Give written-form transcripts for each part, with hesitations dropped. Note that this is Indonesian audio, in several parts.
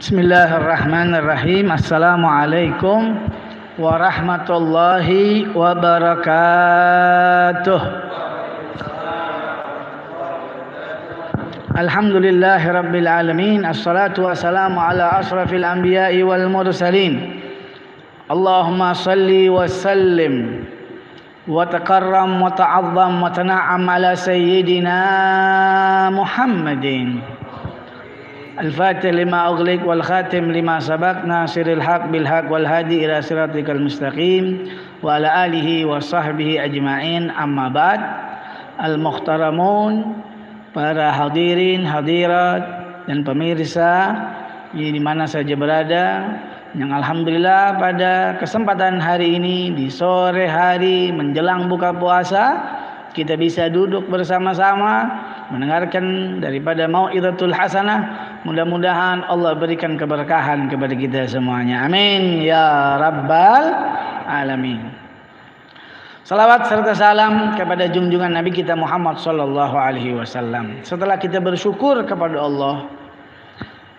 Bismillahirrahmanirrahim. Assalamualaikum warahmatullahi wabarakatuh. Alhamdulillahirabbil alamin. Assalatu wassalamu ala asrafil anbiya'i wal mursalin. Allahumma salli wa sallim wa takarram wa ta'azzam wa tana'am ala sayyidina Muhammadin. Al-Fatih lima ughliq wal khatim lima sabaq nasiril haq bil haq wal hadi ila siratikal mustaqim wa ala alihi wa sahbihi ajma'in, amma ba'd. Al-muhtaramun, para hadirin, hadirat dan pemirsa di mana saja berada, yang alhamdulillah pada kesempatan hari ini di sore hari menjelang buka puasa kita bisa duduk bersama-sama mendengarkan daripada mau'izatul hasanah. Mudah-mudahan Allah berikan keberkahan kepada kita semuanya. Amin ya rabbal alamin. Salawat serta salam kepada junjungan Nabi kita Muhammad sallallahu alaihi wasallam. Setelah kita bersyukur kepada Allah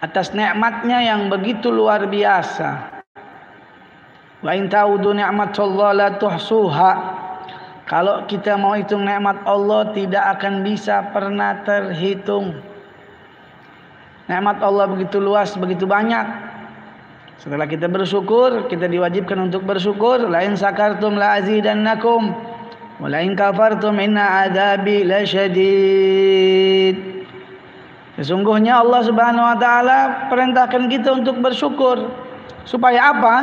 atas nikmatnya yang begitu luar biasa. Wa in ta'udu ni'matallahi la tuhsuha. Kalau kita mau hitung nikmat Allah tidak akan bisa pernah terhitung. Nikmat Allah begitu luas, begitu banyak. Setelah kita bersyukur, kita diwajibkan untuk bersyukur. La in sakartum la azidannakum wa la in kafartum inna adzabi lasyadid. Sesungguhnya Allah Subhanahu wa taala perintahkan kita untuk bersyukur. Supaya apa?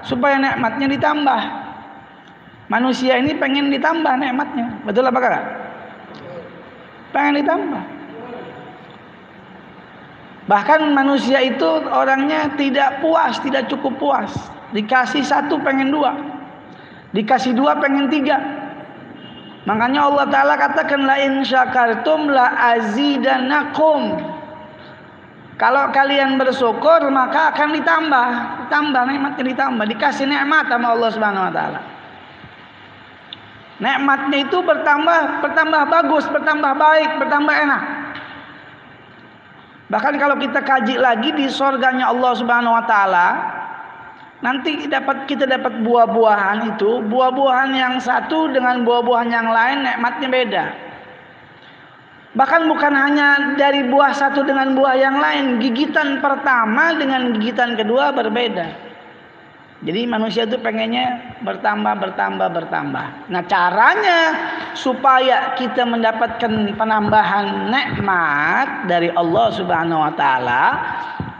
Supaya nikmatnya ditambah. Manusia ini pengen ditambah nikmatnya. Betul apa kakak? Pengen ditambah. Bahkan manusia itu orangnya tidak puas, tidak cukup puas. Dikasih satu pengen dua, dikasih dua pengen tiga. Makanya Allah Ta'ala katakan la in syakartum la azidannakum. Kalau kalian bersyukur maka akan ditambah nikmatnya, ditambah, dikasih nikmat sama Allah Subhanahu wa taala. Nikmatnya itu bertambah bagus, bertambah baik, bertambah enak. Bahkan kalau kita kaji lagi di surganya Allah Subhanahu wa taala, nanti kita dapat buah-buahan itu, buah-buahan yang satu dengan buah-buahan yang lain nikmatnya beda. Bahkan bukan hanya dari buah satu dengan buah yang lain, gigitan pertama dengan gigitan kedua berbeda. Jadi manusia itu pengennya bertambah. Nah, caranya supaya kita mendapatkan penambahan nikmat dari Allah Subhanahu wa taala,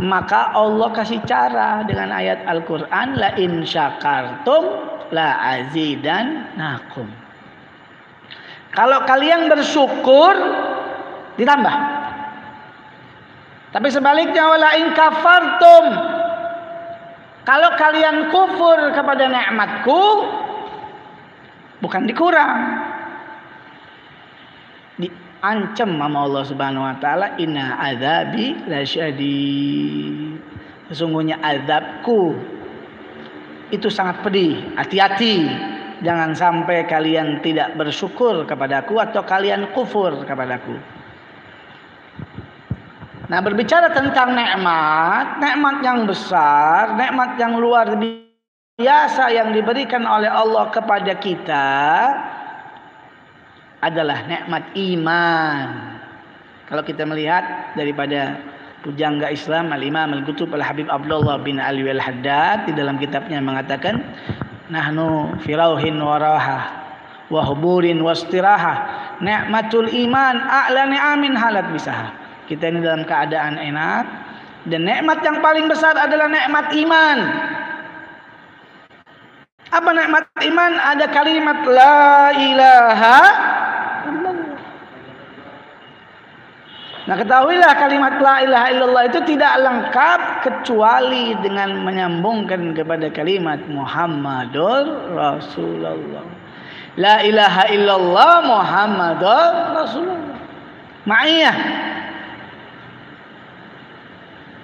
maka Allah kasih cara dengan ayat Al-Qur'an, la in syakartum la azidannakum. Kalau kalian bersyukur ditambah. Tapi sebaliknya, wala in kafartum, kalau kalian kufur kepada nikmatku, bukan dikurang, diancam sama Allah Subhanahu wa taala, inna adzabi lasyadid. Sesungguhnya azabku itu sangat pedih. Hati-hati, jangan sampai kalian tidak bersyukur kepadaku atau kalian kufur kepadaku. Nah, berbicara tentang nikmat yang besar, nikmat yang luar biasa yang diberikan oleh Allah kepada kita adalah nikmat iman. Kalau kita melihat daripada pujangga Islam Al-Imam Al-Qutub Al-Habib Abdullah bin Ali Al-Haddad di dalam kitabnya mengatakan, nahnu firauhin wa rahah wa huburin wa istirahah, nikmatul iman a'la ni'amin halat bisaha. Kita ini dalam keadaan enak, dan nikmat yang paling besar adalah nikmat iman. Apa nikmat iman? Ada kalimat la ilaha illallah. Nah, ketahuilah kalimat la ilaha illallah itu tidak lengkap kecuali dengan menyambungkan kepada kalimat Muhammadur Rasulullah. La ilaha illallah Muhammadur Rasulullah. Ma'iyah.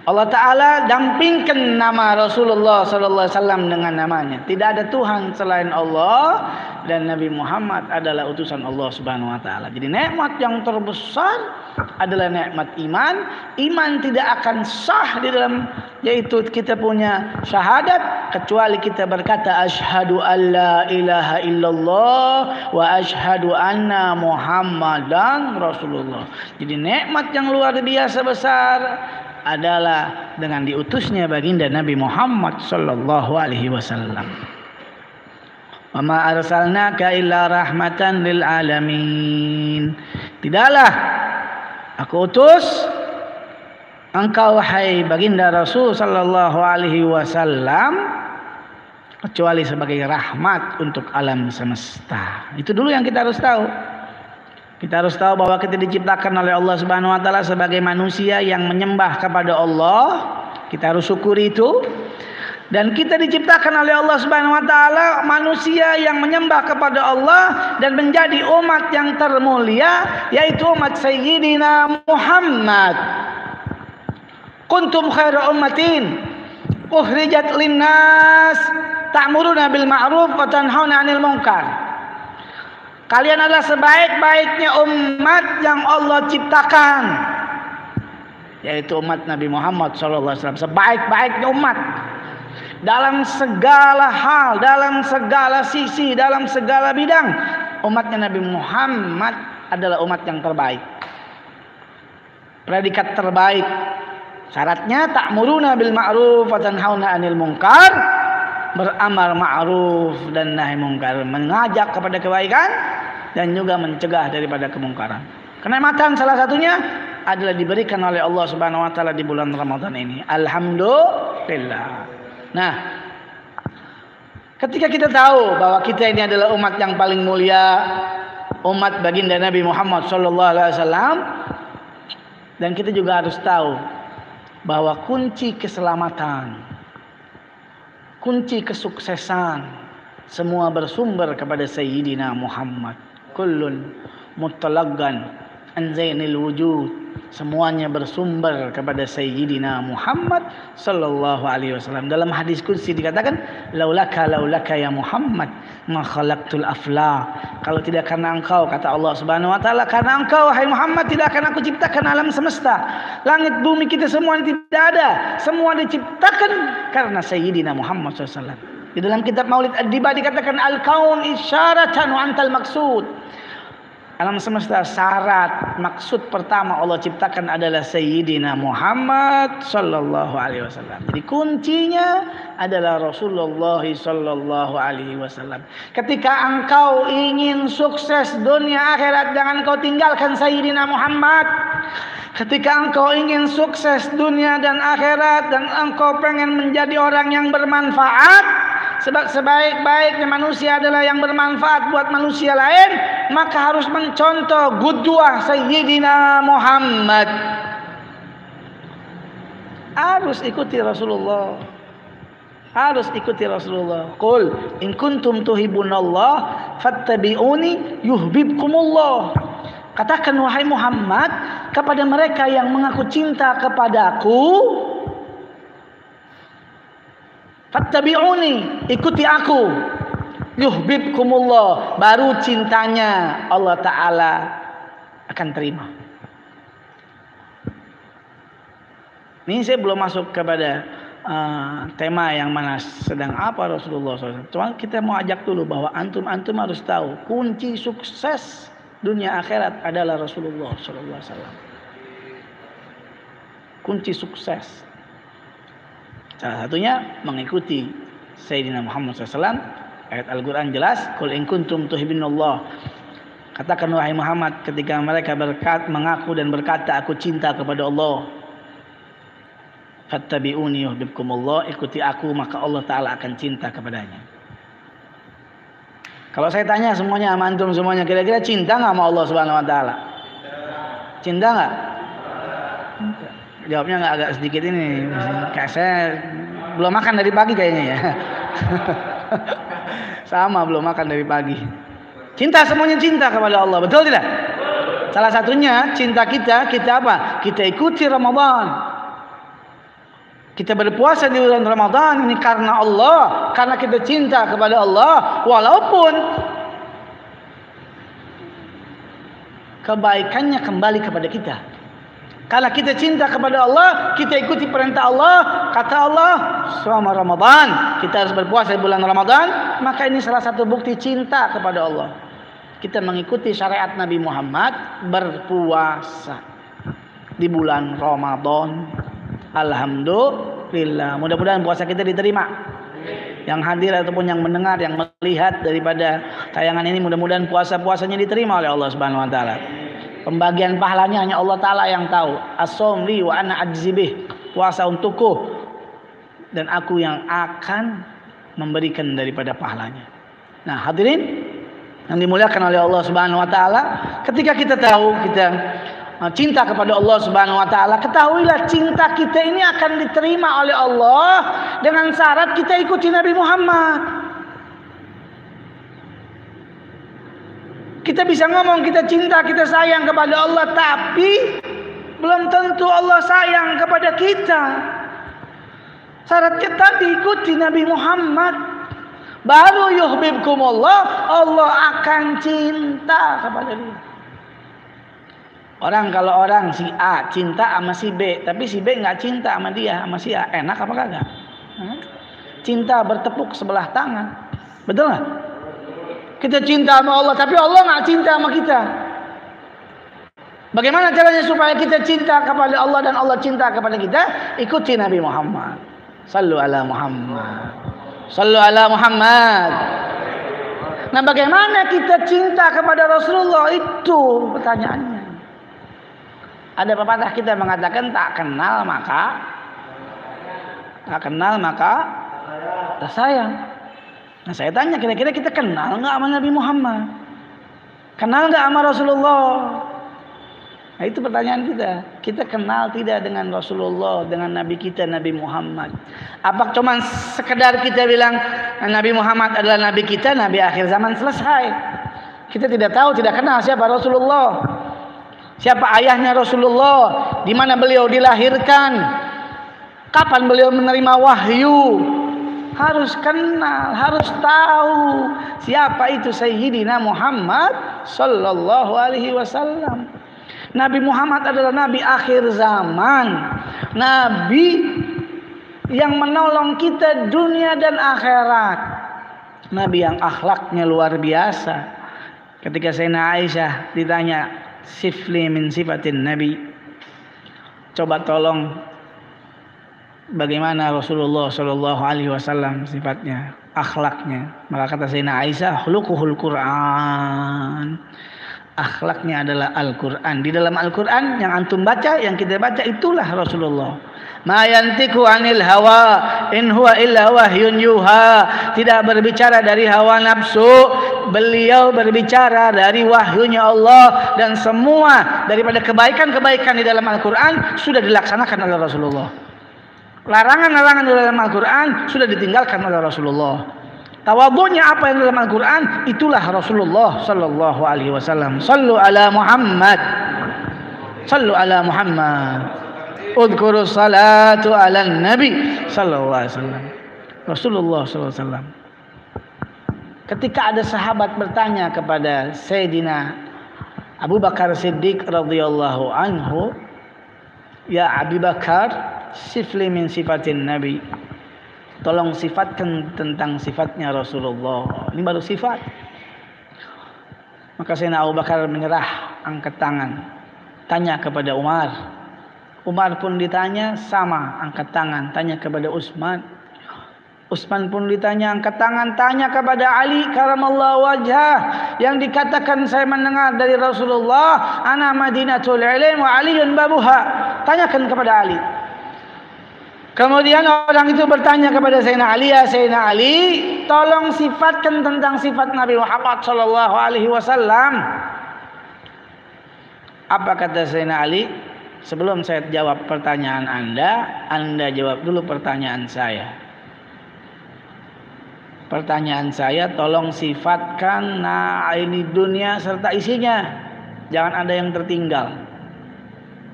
Allah Ta'ala dampingkan nama Rasulullah Sallallahu Alaihi Wasallam dengan namanya. Tidak ada Tuhan selain Allah, dan Nabi Muhammad adalah utusan Allah Subhanahu Wa Ta'ala. Jadi nikmat yang terbesar adalah nikmat iman. Iman tidak akan sah di dalam yaitu kita punya syahadat, kecuali kita berkata asyhadu alla ilaha illallah wa asyhadu anna muhammadan rasulullah. Jadi nikmat yang luar biasa besar adalah dengan diutusnya baginda Nabi Muhammad sallallahu alaihi wasallam. Wa ma arsalnaka illa rahmatan lil alamin. Tidaklah aku utus engkau wahai baginda Rasul sallallahu alaihi wasallam kecuali sebagai rahmat untuk alam semesta. Itu dulu yang kita harus tahu. Kita harus tahu bahwa kita diciptakan oleh Allah Subhanahu wa taala sebagai manusia yang menyembah kepada Allah. Kita harus syukuri itu. Dan kita diciptakan oleh Allah Subhanahu wa taala manusia yang menyembah kepada Allah dan menjadi umat yang termulia, yaitu umat Sayyidina Muhammad. Kuntum khaira ummatin ukhrijat linnas ta'muruna bil ma'ruf wa tanhauna 'anil munkar. Kalian adalah sebaik-baiknya umat yang Allah ciptakan, yaitu umat Nabi Muhammad sallallahu alaihi wasallam, sebaik-baiknya umat dalam segala hal, dalam segala sisi, dalam segala bidang. Umatnya Nabi Muhammad adalah umat yang terbaik, predikat terbaik. Syaratnya ta'muruna bil ma'ruf wa tanhauna 'anil munkar, beramar ma'ruf dan nahi munkar, mengajak kepada kebaikan dan juga mencegah daripada kemungkaran. Kenikmatan salah satunya adalah diberikan oleh Allah Subhanahu wa taala di bulan Ramadan ini. Alhamdulillah. Nah, ketika kita tahu bahwa kita ini adalah umat yang paling mulia, umat baginda Nabi Muhammad sallallahu alaihi wasallam, dan kita juga harus tahu bahwa kunci keselamatan, kunci kesuksesan semua bersumber kepada Sayyidina Muhammad. Kullun mutalaggan an zainil wujud, semuanya bersumber kepada Sayyidina Muhammad sallallahu alaihi wasallam. Dalam hadis qudsi dikatakan, laulaka ya Muhammad ma khalaqtul afla. Kalau tidak karena engkau, kata Allah Subhanahu wa taala, karena engkau wahai Muhammad tidak akan aku ciptakan alam semesta. Langit bumi kita semua tidak ada, semua diciptakan karena Sayyidina Muhammad sallallahu alaihi wasallam. Di dalam kitab Maulid Ad-Diba dikatakan al-kaun isyaratan wa antal maksud. Alam semesta syarat, maksud pertama Allah ciptakan adalah Sayyidina Muhammad sallallahu alaihi wasallam. Jadi kuncinya adalah Rasulullah sallallahu alaihi wasallam. Ketika engkau ingin sukses dunia akhirat, jangan kau tinggalkan Sayyidina Muhammad. Ketika engkau ingin sukses dunia dan akhirat dan engkau pengen menjadi orang yang bermanfaat, sebab sebaik-baiknya manusia adalah yang bermanfaat buat manusia lain, maka harus mencontoh qudwah Sayyidina Muhammad. Harus ikuti Rasulullah. Harus ikuti Rasulullah. Qul in kuntum tuhibbunallah fattabi'uni yuhibbukumullah. Katakan wahai Muhammad kepada mereka yang mengaku cinta kepadaku, fattabi'uni, ikuti aku, yuhibbukumullah, baru cintanya Allah Ta'ala akan terima. Ini saya belum masuk kepada tema yang mana sedang apa Rasulullah SAW. Cuma kita mau ajak dulu bahwa antum harus tahu kunci sukses dunia akhirat adalah Rasulullah SAW. Kunci sukses salah satunya mengikuti Sayyidina Muhammad SAW. Ayat Al-Quran jelas, qul in kuntum tuhibbunallah. Katakan wahai Muhammad ketika mereka mengaku dan berkata aku cinta kepada Allah, fattabi'uni yuhibbukumullah, ikuti aku maka Allah Ta'ala akan cinta kepadanya. Kalau saya tanya semuanya sama antum semuanya, kira-kira cinta nggak sama Allah Subhanahu Wa Ta'ala? Cinta nggak? Jawabnya nggak, agak sedikit ini. Kayak saya belum makan dari pagi kayaknya ya. Sama, belum makan dari pagi. Cinta, semuanya cinta kepada Allah, betul tidak? Salah satunya cinta kita apa? Kita ikuti Ramadan. Kita berpuasa di bulan Ramadan ini karena Allah, karena kita cinta kepada Allah, walaupun kebaikannya kembali kepada kita. Karena kita cinta kepada Allah, kita ikuti perintah Allah. Kata Allah, "Shoma Ramadan." Kita harus berpuasa di bulan Ramadan. Maka ini salah satu bukti cinta kepada Allah. Kita mengikuti syariat Nabi Muhammad berpuasa di bulan Ramadan. Alhamdulillah. Mudah-mudahan puasa kita diterima. Yang hadir ataupun yang mendengar, yang melihat daripada tayangan ini, mudah-mudahan puasa-puasanya diterima oleh Allah Subhanahu wa taala. Pembagian pahalanya hanya Allah taala yang tahu. As-shaum li wa ana ajzibih. Puasa untukku dan aku yang akan memberikan daripada pahalanya. Nah, hadirin yang dimuliakan oleh Allah Subhanahu wa taala, ketika kita tahu kita cinta kepada Allah Subhanahu wa taala, ketahuilah cinta kita ini akan diterima oleh Allah dengan syarat kita ikuti Nabi Muhammad. Kita bisa ngomong kita cinta, kita sayang kepada Allah, tapi belum tentu Allah sayang kepada kita. Syaratnya tadi ikuti Nabi Muhammad. Baru yuhibbukumullah, Allah akan cinta kepada dia. Kalau orang si A cinta sama si B, tapi si B nggak cinta sama dia, sama si A, enak apa kagak? Cinta bertepuk sebelah tangan, betul nggak? Kita cinta sama Allah, tapi Allah nggak cinta sama kita. Bagaimana caranya supaya kita cinta kepada Allah dan Allah cinta kepada kita? Ikuti Nabi Muhammad. Sallu ala Muhammad. Sallu ala Muhammad. Nah, bagaimana kita cinta kepada Rasulullah, itu pertanyaannya. Ada pepatah kita mengatakan tak kenal maka tak sayang. Nah, saya tanya, kira-kira kita kenal nggak sama Nabi Muhammad? Kenal nggak sama Rasulullah? Nah, itu pertanyaan kita. Kita kenal tidak dengan Rasulullah, dengan Nabi kita, Nabi Muhammad? Apa cuma sekedar kita bilang Nabi Muhammad adalah Nabi kita, Nabi akhir zaman, selesai? Kita tidak tahu, tidak kenal siapa Rasulullah. Siapa ayahnya Rasulullah? Di mana beliau dilahirkan? Kapan beliau menerima wahyu? Harus kenal, harus tahu siapa itu Sayyidina Muhammad sallallahu alaihi wasallam. Nabi Muhammad adalah nabi akhir zaman, nabi yang menolong kita dunia dan akhirat, nabi yang akhlaknya luar biasa. Ketika Sayyidina Aisyah ditanya, "Sifli min sifatin Nabi," coba tolong bagaimana Rasulullah Shallallahu Alaihi Wasallam sifatnya, akhlaknya. Maka kata Sayyidina Aisyah, "Khuluquhul Quran." Akhlaknya adalah Al-Quran. Di dalam Al-Quran yang antum baca, yang kita baca, itulah Rasulullah. Ma yantiku anil hawa in huwa illa wahyun yuha. Tidak berbicara dari hawa nafsu, beliau berbicara dari wahyunya Allah. Dan semua daripada kebaikan-kebaikan di dalam Al-Quran sudah dilaksanakan oleh Rasulullah. Larangan-larangan di dalam Al-Quran sudah ditinggalkan oleh Rasulullah. Tawadhunya apa yang dalam Al-Quran, itulah Rasulullah sallallahu alaihi wasallam. Sallu ala Muhammad. Sallu ala Muhammad. Udhkuru salatu ala Nabi sallallahu alaihi wasallam. Rasulullah sallallahu alaihi wasallam. Ketika ada sahabat bertanya kepada Sayyidina Abu Bakar Siddiq radhiyallahu anhu, "Ya Abu Bakar, sifli min sifatin Nabi." Tolong sifatkan tentang sifatnya Rasulullah. Ini baru sifat. Maka Sayyidina Abu Bakar menyerah, angkat tangan, tanya kepada Umar. Umar pun ditanya, sama, angkat tangan, tanya kepada Utsman. Utsman pun ditanya, angkat tangan, tanya kepada Ali karamallahu wajhah. Yang dikatakan saya mendengar dari Rasulullah, ana madinatul ilm wa aliyun babuha. Tanyakan kepada Ali. Kemudian orang itu bertanya kepada Sayyidina Ali, "Ya Sayyidina Ali, tolong sifatkan tentang sifat Nabi Muhammad sallallahu alaihi wasallam." Apa kata Sayyidina Ali? "Sebelum saya jawab pertanyaan Anda jawab dulu pertanyaan saya. Pertanyaan saya, tolong sifatkan ini dunia serta isinya. Jangan ada yang tertinggal."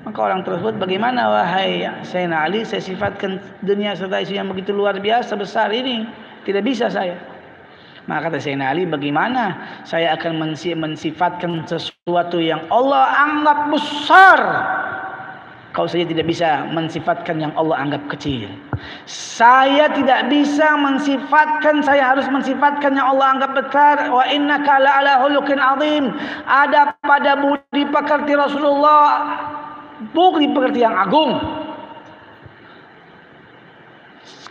Maka orang tersebut, "Bagaimana wahai Sayyidina Ali, saya sifatkan dunia serta isu yang begitu luar biasa besar ini? Tidak bisa saya." Maka kata Sayyidina Ali, "Bagaimana saya akan mensifatkan sesuatu yang Allah anggap besar, Kau saja tidak bisa mensifatkan yang Allah anggap kecil. Saya tidak bisa mensifatkan, saya harus mensifatkan yang Allah anggap besar. Wa innaka la'ala khuluqin azim. Ada pada budi pekerti Rasulullah, budi pekerti yang agung.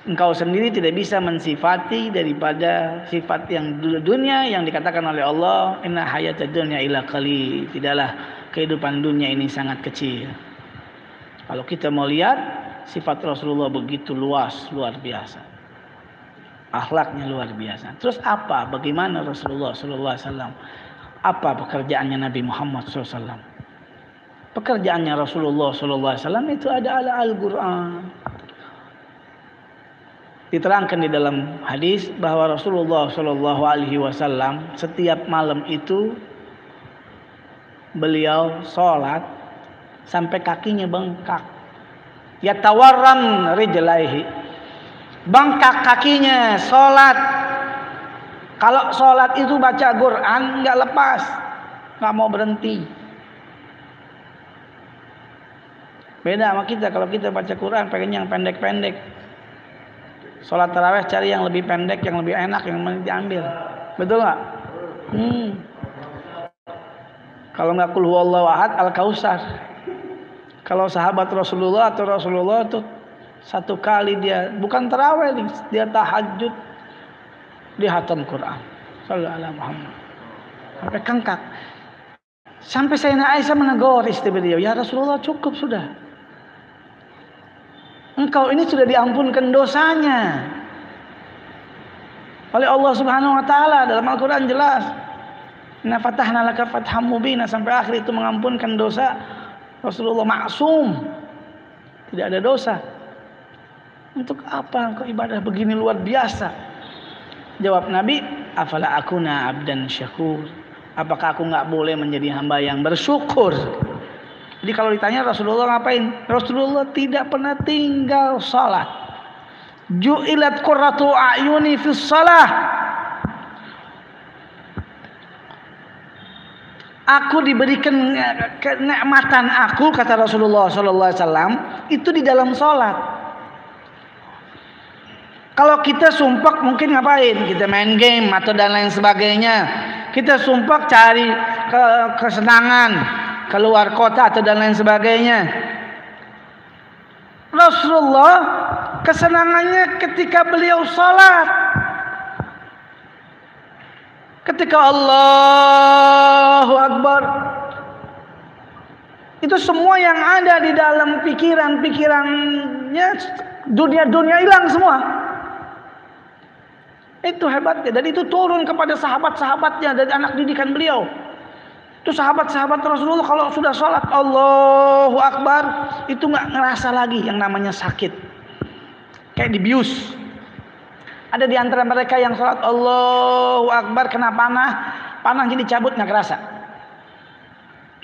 Engkau sendiri tidak bisa mensifati daripada sifat yang dunia yang dikatakan oleh Allah, inna hayatad dunya illa qalil. Tidaklah kehidupan dunia ini sangat kecil. Kalau kita mau lihat sifat Rasulullah begitu luas, luar biasa. Akhlaknya luar biasa. Terus apa? Bagaimana Rasulullah SAW? Apa pekerjaannya Nabi Muhammad SAW? Pekerjaannya Rasulullah SAW itu ada Al-Quran. Diterangkan di dalam hadis bahwa Rasulullah SAW setiap malam itu beliau sholat sampai kakinya bengkak. Yatawarram rijlaihi. Bengkak kakinya sholat. Kalau sholat itu baca Quran nggak lepas, nggak mau berhenti. Beda sama kita, kalau kita baca Quran pengen yang pendek-pendek. Sholat tarawih cari yang lebih pendek, yang lebih enak, yang diambil. Betul nggak? Kalau nggak qul huwallahu ahad, al-kausar. Kalau sahabat Rasulullah atau Rasulullah itu satu kali dia bukan tarawih, dia tahajud, dia hatam Quran. Sallallahu alaihi Muhammad. Sampai kengkak. Sampai Sayyidina Aisyah menegur istri beliau, ya Rasulullah cukup sudah. Engkau ini sudah diampunkan dosanya oleh Allah Subhanahu wa taala. Dalam Al-Qur'an jelas. Inna fatahna laka fatham mubina, sampai akhir itu mengampunkan dosa. Rasulullah maksum, tidak ada dosa. Untuk apa engkau ibadah begini luar biasa? Jawab Nabi, afala akuna abdan syakur. Apakah aku nggak boleh menjadi hamba yang bersyukur? Jadi kalau ditanya Rasulullah ngapain? Rasulullah tidak pernah tinggal salat. Ju'ilat qurratu a'yuni fis shalah. Aku diberikan kenikmatan aku, kata Rasulullah sallallahu alaihi wasallam, itu di dalam salat. Kalau kita sumpah mungkin ngapain? Kita main game atau dan lain sebagainya. Kita sumpah cari kesenangan, keluar kota atau dan lain sebagainya. Rasulullah kesenangannya ketika beliau salat. Ketika Allahu Akbar, itu semua yang ada di dalam pikirannya, dunia hilang semua. Itu hebatnya. Dan itu turun kepada sahabat-sahabatnya dari anak didikan beliau. Itu sahabat-sahabat Rasulullah kalau sudah sholat Allahu Akbar, itu nggak ngerasa lagi yang namanya sakit, kayak dibius. Ada di antara mereka yang sholat Allahu Akbar kena panah jadi cabut nggak kerasa,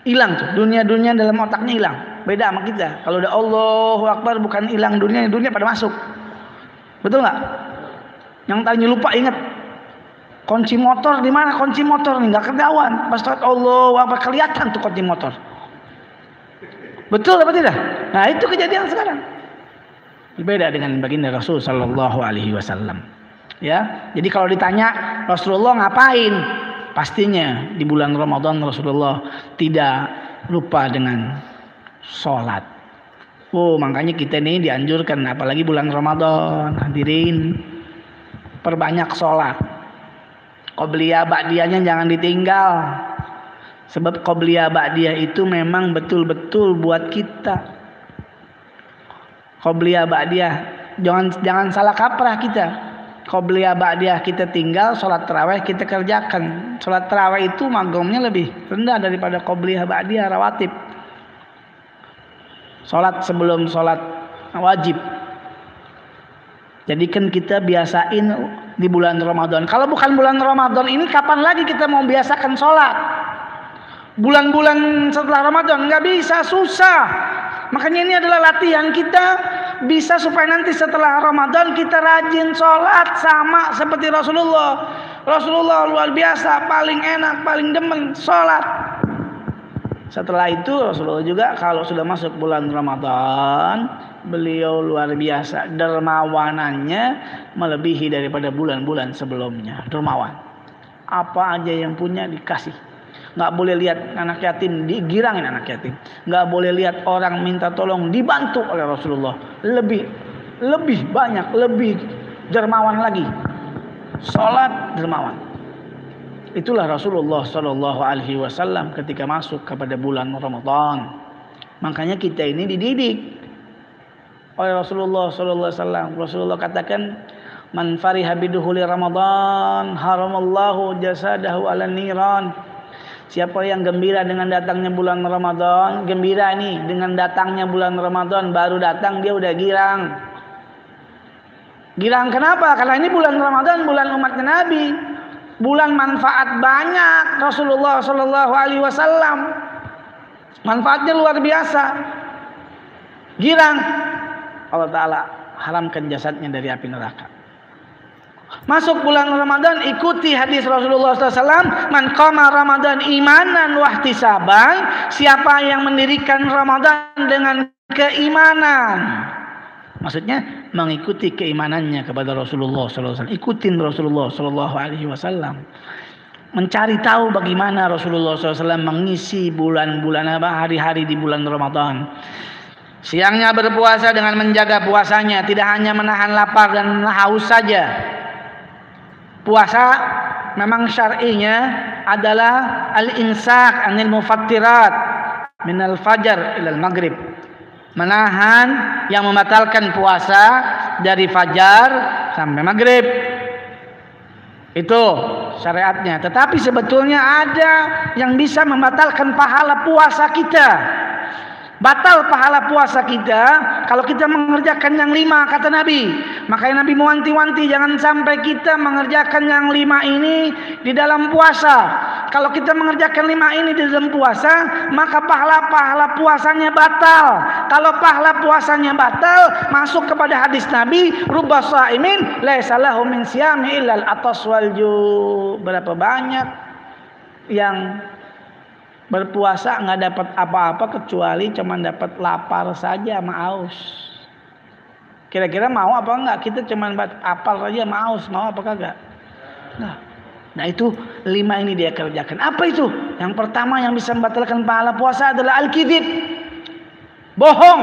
hilang tuh dunia dalam otaknya hilang. Beda sama kita, kalau udah Allahu Akbar bukan hilang dunia pada masuk. Betul nggak? Yang tadinya lupa ingat kunci motor di mana, kunci motor nih nggak ketahuan. Pas sholat Allahu Akbar kelihatan tuh kunci motor. Betul apa tidak? Nah itu kejadian sekarang. Berbeda dengan baginda Rasul sallallahu alaihi wasallam. Ya, jadi kalau ditanya Rasulullah ngapain? Pastinya di bulan Ramadan Rasulullah tidak lupa dengan sholat. Oh, makanya kita nih dianjurkan apalagi bulan Ramadan, hadirin, perbanyak sholat. Qobliyah ba'diyahnya jangan ditinggal. Sebab qobliyah ba'diyah itu memang betul-betul buat kita. Qobliyah ba'diyah jangan salah kaprah kita. Qobliyah ba'diyah kita tinggal, sholat tarawih kita kerjakan. Sholat tarawih itu magomnya lebih rendah daripada qobliyah ba'diyah rawatib. Sholat sebelum sholat wajib. Jadi kan kita biasain di bulan Ramadan. Kalau bukan bulan Ramadan ini kapan lagi kita mau biasakan sholat? Bulan-bulan setelah Ramadan nggak bisa, susah. Makanya ini adalah latihan kita bisa supaya nanti setelah Ramadan kita rajin sholat sama seperti Rasulullah. Rasulullah luar biasa, paling enak, paling demen sholat. Setelah itu Rasulullah juga kalau sudah masuk bulan Ramadan, beliau luar biasa dermawanannya melebihi daripada bulan-bulan sebelumnya. Dermawan. Apa aja yang punya dikasih. Nggak boleh lihat anak yatim digirangin anak yatim. Nggak boleh lihat orang minta tolong dibantu oleh Rasulullah. Lebih banyak, lebih dermawan lagi. Salat dermawan. Itulah Rasulullah Shallallahu Alaihi Wasallam ketika masuk kepada bulan Ramadan. Makanya kita ini dididik oleh Rasulullah Shallallahu Alaihi Wasallam. Rasulullah katakan, "Man fariha biduhuli Ramadan, haramallahu jasadahu ala niran." Siapa yang gembira dengan datangnya bulan Ramadan, gembira nih dengan datangnya bulan Ramadan, baru datang dia udah girang. Girang kenapa? Karena ini bulan Ramadan, bulan umatnya Nabi. Bulan manfaat banyak Rasulullah Shallallahu Alaihi Wasallam, manfaatnya luar biasa. Girang, Allah Taala haramkan jasadnya dari api neraka. Masuk bulan Ramadan, ikuti hadis Rasulullah SAW. Man qama Ramadan imanan wahtisaban. Siapa yang mendirikan Ramadan dengan keimanan, maksudnya mengikuti keimanannya kepada Rasulullah SAW. Ikutin Rasulullah SAW. Mencari tahu bagaimana Rasulullah SAW mengisi bulan-bulan hari-hari di bulan Ramadan. Siangnya berpuasa dengan menjaga puasanya, tidak hanya menahan lapar dan haus saja. Puasa memang syar'inya adalah al-imsak anil mufattirat minal fajar ilal maghrib. Menahan yang membatalkan puasa dari fajar sampai maghrib. Itu syariatnya. Tetapi sebetulnya ada yang bisa membatalkan pahala puasa kita. Batal pahala puasa kita kalau kita mengerjakan yang 5 kata Nabi. Makanya Nabi mewanti-wanti jangan sampai kita mengerjakan yang 5 ini di dalam puasa. Kalau kita mengerjakan 5 ini di dalam puasa, maka pahala puasanya batal. Kalau pahala puasanya batal, masuk kepada hadis Nabi, rubba shaimin laisa lahu min siyami illal atas wal ju'. Berapa banyak yang berpuasa nggak dapat apa-apa kecuali cuma dapat lapar saja sama haus. Kira-kira mau apa enggak? Kita cuma apal saja sama haus, mau apa kagak? Nah itu 5 ini dia kerjakan. Apa itu? Yang pertama yang bisa membatalkan pahala puasa adalah al-kidib, bohong.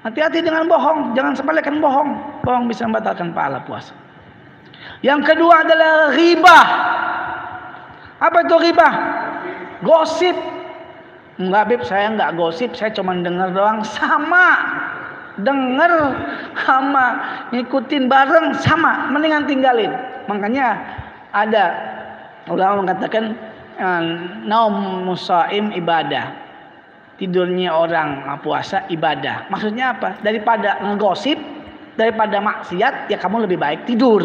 Hati-hati dengan bohong, jangan sepelekan bohong. Bohong bisa membatalkan pahala puasa. Yang kedua adalah ghibah. Apa itu ghibah? Gosip. Enggak, Beb, saya enggak gosip, saya cuma dengar doang. Sama. Dengar sama ngikutin bareng sama, mendingan tinggalin. Makanya ada ulama mengatakan naum musaim ibadah. Tidurnya orang puasa ibadah. Maksudnya apa? Daripada ngegosip, daripada maksiat, ya kamu lebih baik tidur.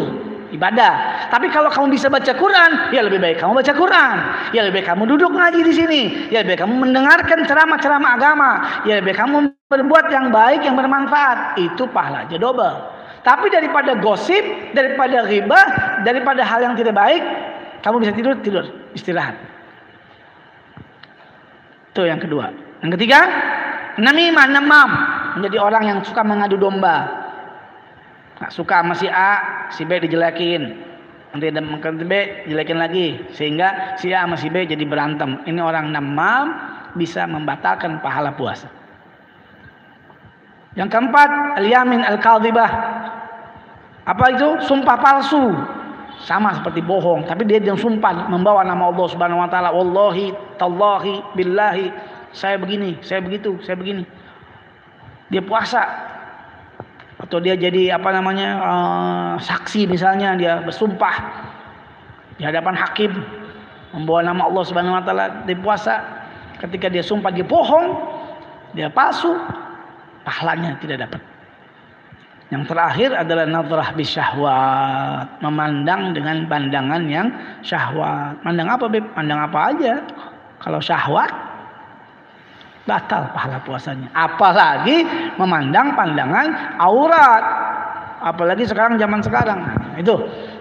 Ibadah. Tapi kalau kamu bisa baca Quran, ya lebih baik kamu baca Quran. Ya lebih baik kamu duduk ngaji di sini. Ya lebih baik kamu mendengarkan ceramah-ceramah agama. Ya lebih baik kamu berbuat yang baik, yang bermanfaat. Itu pahalanya double. Tapi daripada gosip, daripada ghibah, daripada hal yang tidak baik, kamu bisa tidur, istirahat. Itu yang kedua. Yang ketiga, namimah, namam, menjadi orang yang suka mengadu domba. Nggak suka sama si A, si B dijelekin. Nanti ada makan B, jelekin lagi. Sehingga si A sama si B jadi berantem. Ini orang namam bisa membatalkan pahala puasa. Yang keempat, al-yamin al-kadhibah. Apa itu? Sumpah palsu. Sama seperti bohong, tapi dia sumpah membawa nama Allah Subhanahu wa taala. Wallahi, tallahi, billahi, saya begini, saya begitu, saya begini. Dia puasa. Atau dia jadi saksi misalnya, dia bersumpah di hadapan hakim membawa nama Allah Subhanahu wa taala, dia puasa. Ketika dia sumpah dia bohong, dia palsu, pahalanya tidak dapat. Yang terakhir adalah nadrah bisyahwat, memandang dengan pandangan yang syahwat. Mandang apa, Beb? Mandang apa aja. Kalau syahwat batal pahala puasanya. Apalagi memandang pandangan aurat. Apalagi sekarang, zaman sekarang.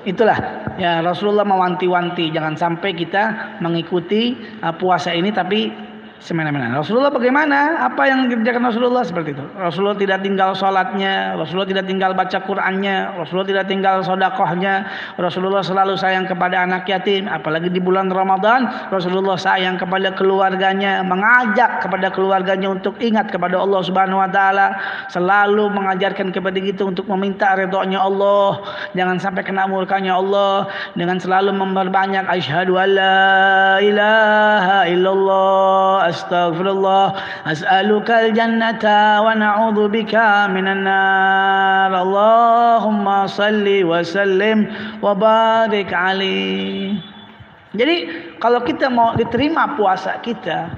Itulah ya, Rasulullah mewanti-wanti jangan sampai kita mengikuti puasa ini tapi semena-mena. Rasulullah bagaimana? Apa yang dikerjakan Rasulullah seperti itu. Rasulullah tidak tinggal sholatnya, Rasulullah tidak tinggal baca Qur'annya, Rasulullah tidak tinggal sodakohnya. Rasulullah selalu sayang kepada anak yatim, apalagi di bulan Ramadan. Rasulullah sayang kepada keluarganya, mengajak kepada keluarganya untuk ingat kepada Allah Subhanahu Wa Taala, selalu mengajarkan kepada kita untuk meminta ridhonya Allah, jangan sampai kena murkanya Allah, dengan selalu memperbanyak asyhadu alla ilaha illallah, astaghfirullah, as'alukal jannata wa na'udzubika minan nar, Allahumma salli wa sallim wa barik alaihi. Jadi kalau kita mau diterima puasa kita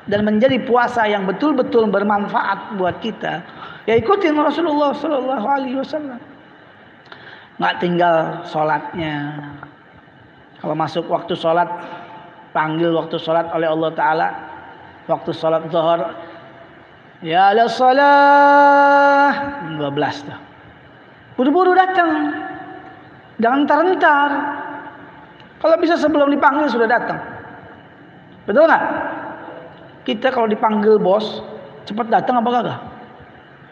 dan menjadi puasa yang betul-betul bermanfaat buat kita, ya ikutin Rasulullah sallallahu alaihi wasallam. Enggak tinggal salatnya. Kalau masuk waktu salat, panggil waktu salat oleh Allah Ta'ala. Waktu salat zuhur, ya la salah 12 tuh. Buru-buru datang. Jangan entar-entar. Kalau bisa sebelum dipanggil sudah datang. Betul enggak? Kita kalau dipanggil bos, cepat datang apa kagak?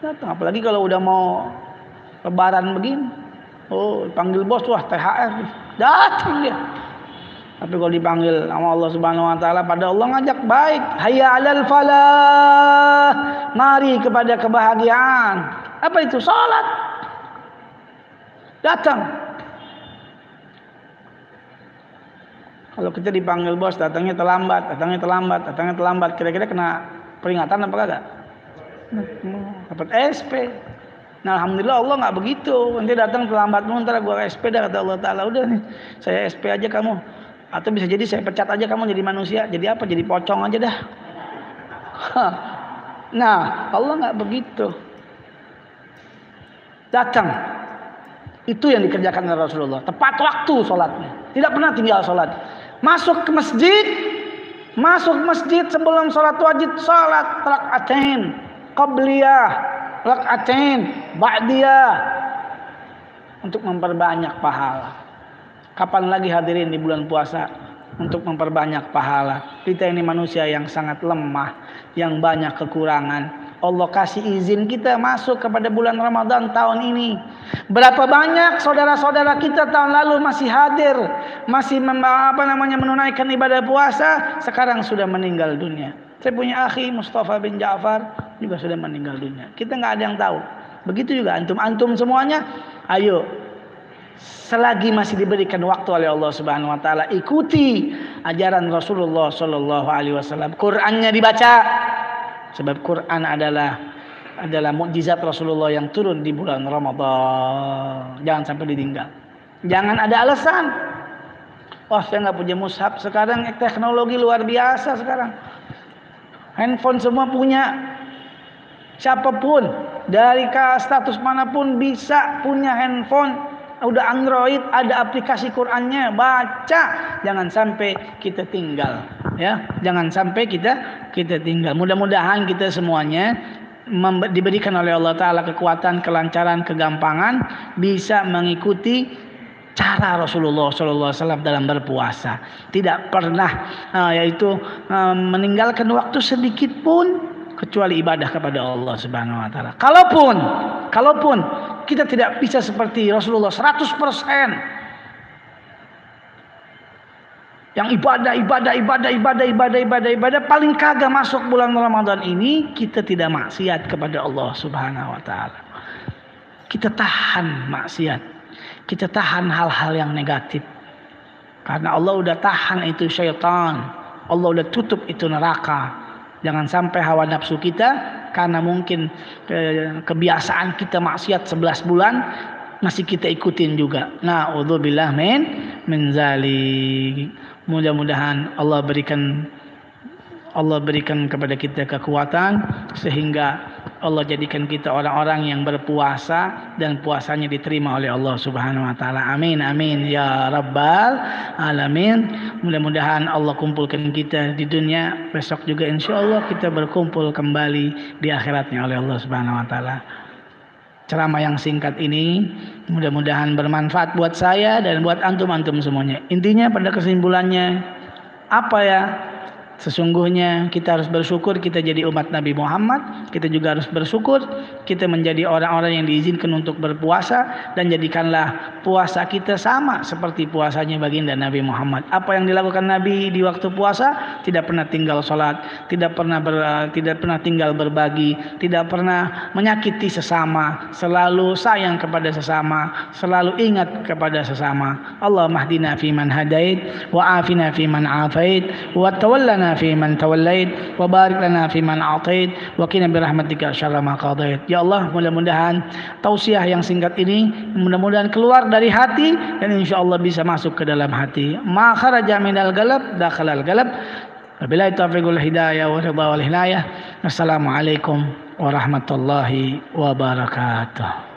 Datang, apalagi kalau udah mau lebaran begini. Oh, dipanggil bos, wah THR. Datang dia. Tapi kalau dipanggil sama Allah Subhanahu Wa Taala, pada Allah ngajak baik, hayya 'alal falah, mari kepada kebahagiaan. Apa itu? Salat. Datang. Kalau kita dipanggil bos, datangnya terlambat, kira-kira kena peringatan apa kagak? Dapat SP. Nah, alhamdulillah Allah nggak begitu. Nanti datang terlambat, ntar gua SP dah, kata Allah Taala. Udah nih, saya SP aja kamu. Atau bisa jadi saya pecat aja kamu jadi manusia. Jadi apa? Jadi pocong aja dah. Nah, Allah nggak begitu. Datang. Itu yang dikerjakan oleh Rasulullah. Tepat waktu sholatnya. Tidak pernah tinggal sholat. Masuk ke masjid sebelum sholat wajib, sholat rakaatain, qabliyah, rakaatain, ba'diyah, untuk memperbanyak pahala. Kapan lagi hadirin di bulan puasa untuk memperbanyak pahala? Kita ini manusia yang sangat lemah, yang banyak kekurangan. Allah kasih izin kita masuk kepada bulan Ramadan tahun ini. Berapa banyak saudara-saudara kita tahun lalu masih hadir, masih menunaikan ibadah puasa, sekarang sudah meninggal dunia. Saya punya akhi Mustafa bin Ja'far juga sudah meninggal dunia. Kita nggak ada yang tahu. Begitu juga antum semuanya. Ayo, selagi masih diberikan waktu oleh Allah Subhanahu Wa Taala, ikuti ajaran Rasulullah Sallallahu Alaihi Wasallam. Qurannya dibaca, sebab Quran adalah mukjizat Rasulullah yang turun di bulan Ramadan. Jangan sampai ditinggal. Jangan ada alasan. Wah, saya nggak punya mushaf. Sekarang teknologi luar biasa sekarang. Handphone semua punya. Siapapun dari status manapun bisa punya handphone. Udah Android, ada aplikasi Qur'annya, baca. Jangan sampai kita tinggal, ya. Jangan sampai kita tinggal. Mudah-mudahan kita semuanya diberikan oleh Allah Ta'ala kekuatan, kelancaran, kegampangan, bisa mengikuti cara Rasulullah SAW dalam berpuasa. Tidak pernah yaitu meninggalkan waktu sedikit pun kecuali ibadah kepada Allah Subhanahu Wa Ta'ala. Kalaupun kita tidak bisa seperti Rasulullah 100%, yang ibadah, paling kagak masuk bulan Ramadan ini kita tidak maksiat kepada Allah Subhanahu Wa Ta'ala. Kita tahan maksiat, kita tahan hal-hal yang negatif, karena Allah udah tahan itu syaitan, Allah udah tutup itu neraka. Jangan sampai hawa nafsu kita, karena mungkin kebiasaan kita maksiat 11 bulan masih kita ikutin juga. Na'udzubillah min zalik. Mudah-mudahan Allah berikan kepada kita kekuatan sehingga Allah jadikan kita orang-orang yang berpuasa dan puasanya diterima oleh Allah Subhanahu Wa Ta'ala. Amin amin ya rabbal alamin. Mudah-mudahan Allah kumpulkan kita di dunia, besok juga insya Allah kita berkumpul kembali di akhiratnya oleh Allah Subhanahu Wa Ta'ala. ceramah yang singkat ini. Mudah-mudahan bermanfaat buat saya dan buat antum-antum semuanya. Intinya pada kesimpulannya apa ya? Sesungguhnya kita harus bersyukur kita jadi umat Nabi Muhammad. Kita juga harus bersyukur kita menjadi orang-orang yang diizinkan untuk berpuasa. Dan jadikanlah puasa kita sama seperti puasanya baginda Nabi Muhammad. Apa yang dilakukan Nabi di waktu puasa, tidak pernah tinggal sholat, tidak pernah tinggal berbagi, tidak pernah menyakiti sesama, selalu sayang kepada sesama, selalu ingat kepada sesama. Allahumma hdina fiman hadait, wa afina fiman afait, wa tawallana fiman tawallait, wa barik lana fiman atait, wa qina birahmatika syarra ma qadait. Ya Allah, mudah-mudahan tausiah yang singkat ini mudah-mudahan keluar dari hati dan insyaallah bisa masuk ke dalam hati. Ma kharaja minal galab dakhalal galab. Wabillahi taufiq wal hidayah wa ridha wal hinayah. Assalamualaikum warahmatullahi wabarakatuh.